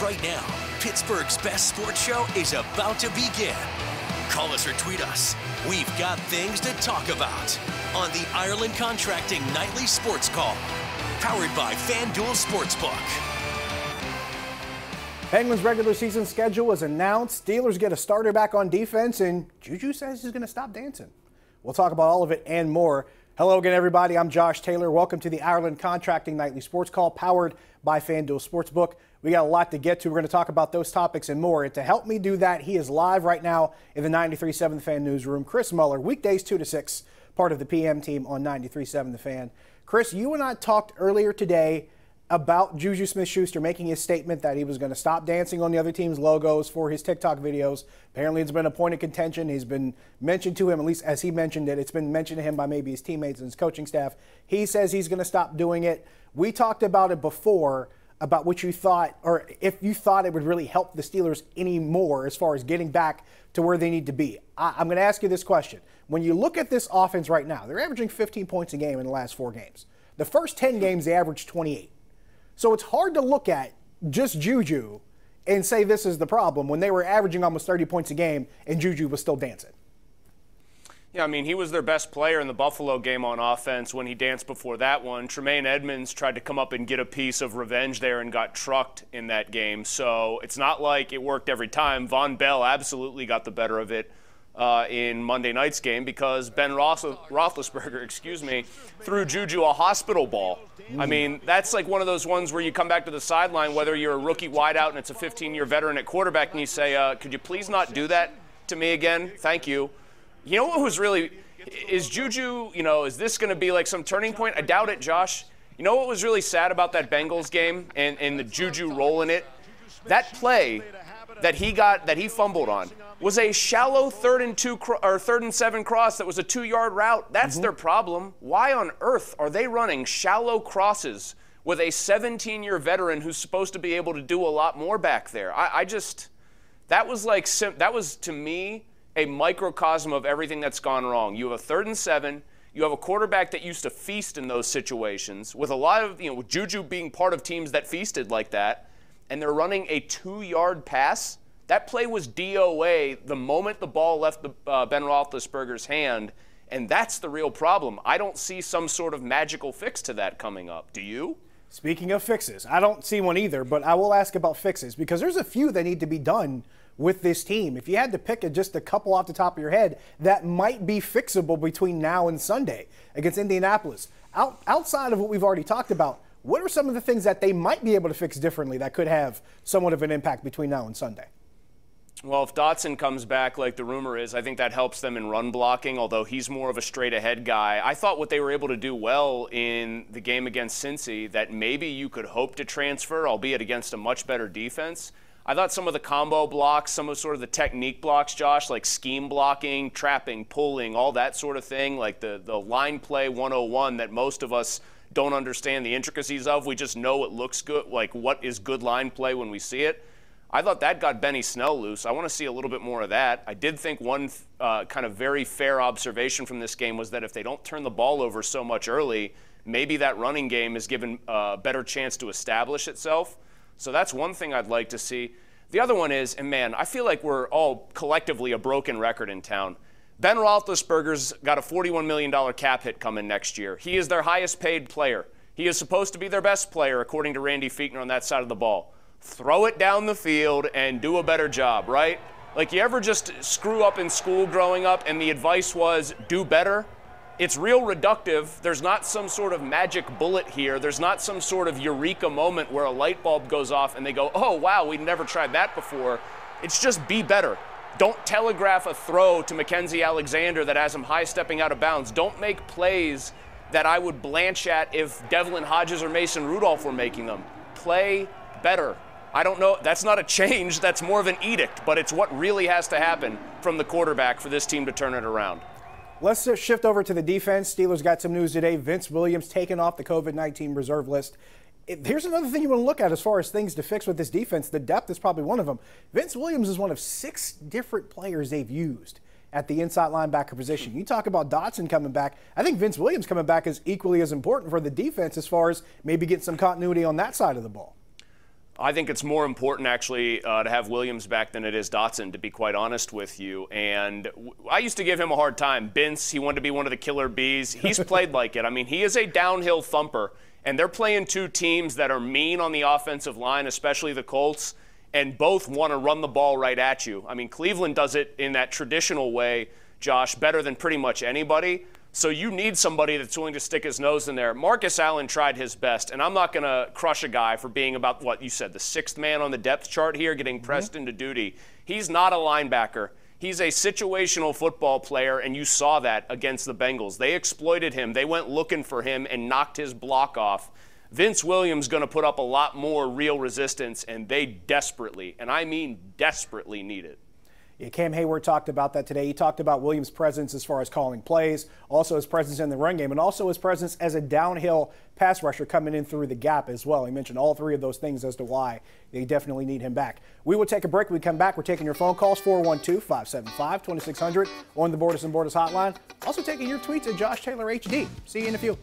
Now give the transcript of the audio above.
Because right now, Pittsburgh's best sports show is about to begin. Call us or tweet us. We've got things to talk about on the Ireland Contracting Nightly Sports Call, powered by FanDuel Sportsbook. Penguins' regular season schedule is announced. Steelers get a starter back on defense, and Juju says he's going to stop dancing. We'll talk about all of it and more. Hello again, everybody. I'm Josh Taylor. Welcome to the Ireland Contracting Nightly Sports Call, powered by FanDuel Sportsbook. We got a lot to get to. We're going to talk about those topics and more. And to help me do that, he is live right now in the 93.7 The Fan newsroom. Chris Mueller, weekdays 2 to 6, part of the PM team on 93.7 The Fan. Chris, you and I talked earlier today about Juju Smith-Schuster making his statement that he was going to stop dancing on the other team's logos for his TikTok videos. Apparently it's been a point of contention. He's been mentioned to him, at least as he mentioned it. It's been mentioned to him by maybe his teammates and his coaching staff. He says he's going to stop doing it. We talked about it before, about what you thought, or if you thought it would really help the Steelers anymore as far as getting back to where they need to be. I'm going to ask you this question. When you look at this offense right now, they're averaging 15 points a game in the last 4 games. The first 10 games, they averaged 28. So it's hard to look at just Juju and say this is the problem when they were averaging almost 30 points a game and Juju was still dancing. Yeah, I mean, he was their best player in the Buffalo game on offense when he danced before that one. Tremaine Edmonds tried to come up and get a piece of revenge there and got trucked in that game. So it's not like it worked every time. Von Bell absolutely got the better of it in Monday night's game because Ben Roethlisberger, threw Juju a hospital ball. I mean, that's like one of those ones where you come back to the sideline, whether you're a rookie wideout and it's a 15-year veteran at quarterback, and you say, could you please not do that to me again? Thank you. You know what was really – is Juju, is this going to be like some turning point? I doubt it, Josh. You know what was really sad about that Bengals game and the Juju role in it? That play that he fumbled on was a shallow 3rd and 7 cross that was a 2-yard route. That's their problem. Why on earth are they running shallow crosses with a 17-year veteran who's supposed to be able to do a lot more back there? That was to me a microcosm of everything that's gone wrong. You have a 3rd and 7. You have a quarterback that used to feast in those situations with a lot of, with Juju being part of teams that feasted like that, and they're running a 2-yard pass. That play was DOA the moment the ball left Ben Roethlisberger's hand, and that's the real problem. I don't see some sort of magical fix to that coming up. Do you? Speaking of fixes, I don't see one either, but I will ask about fixes because there's a few that need to be done with this team. If you had to pick just a couple off the top of your head that might be fixable between now and Sunday against Indianapolis, outside of what we've already talked about, what are some of the things that they might be able to fix differently that could have somewhat of an impact between now and Sunday? Well, if Dotson comes back like the rumor is, I think that helps them in run blocking, although he's more of a straight-ahead guy. I thought what they were able to do well in the game against Cincy that maybe you could hope to transfer, albeit against a much better defense. I thought some of the combo blocks, some of sort of the technique blocks, Josh, like scheme blocking, trapping, pulling, all that sort of thing, like the line play 101 that most of us don't understand the intricacies of. We just know it looks good, like what is good line play when we see it. I thought that got Benny Snell loose. I want to see a little bit more of that. I did think one kind of very fair observation from this game was that if they don't turn the ball over so much early, maybe that running game is given a better chance to establish itself. So that's one thing I'd like to see. The other one is, and man, I feel like we're all collectively a broken record in town. Ben Roethlisberger's got a $41 million cap hit coming next year. He is their highest paid player. He is supposed to be their best player, according to Randy Fichtner on that side of the ball. Throw it down the field and do a better job, right? Like, you ever just screw up in school growing up and the advice was do better? It's real reductive. There's not some sort of magic bullet here. There's not some sort of eureka moment where a light bulb goes off and they go, oh, wow, we never tried that before. It's just be better. Don't telegraph a throw to Mackenzie Alexander that has him high stepping out of bounds. Don't make plays that I would blanch at if Devlin Hodges or Mason Rudolph were making them. Play better. I don't know. That's not a change. That's more of an edict, but it's what really has to happen from the quarterback for this team to turn it around. Let's shift over to the defense. Steelers got some news today. Vince Williams taken off the COVID-19 reserve list. Here's another thing you want to look at as far as things to fix with this defense. The depth is probably one of them. Vince Williams is one of 6 different players they've used at the inside linebacker position. You talk about Dotson coming back. I think Vince Williams coming back is equally as important for the defense as far as maybe getting some continuity on that side of the ball. I think it's more important, actually, to have Williams back than it is Dotson, to be quite honest with you. And I used to give him a hard time. Bince, he wanted to be one of the killer bees. He's played like it. I mean, he is a downhill thumper. And they're playing two teams that are mean on the offensive line, especially the Colts, and both want to run the ball right at you. I mean, Cleveland does it in that traditional way, Josh, better than pretty much anybody. So you need somebody that's willing to stick his nose in there. Marcus Allen tried his best, and I'm not going to crush a guy for being about, what you said, the sixth man on the depth chart here, getting pressed into duty. He's not a linebacker. He's a situational football player, and you saw that against the Bengals. They exploited him. They went looking for him and knocked his block off. Vince Williams going to put up a lot more real resistance, and they desperately, and I mean desperately, need it. Yeah, Cam Hayward talked about that today. He talked about Williams' presence as far as calling plays, also his presence in the run game, and also his presence as a downhill pass rusher coming in through the gap as well. He mentioned all three of those things as to why they definitely need him back. We will take a break. When we come back, we're taking your phone calls, 412-575-2600 on the Borders and Borders hotline. Also taking your tweets at Josh Taylor HD. See you in a few.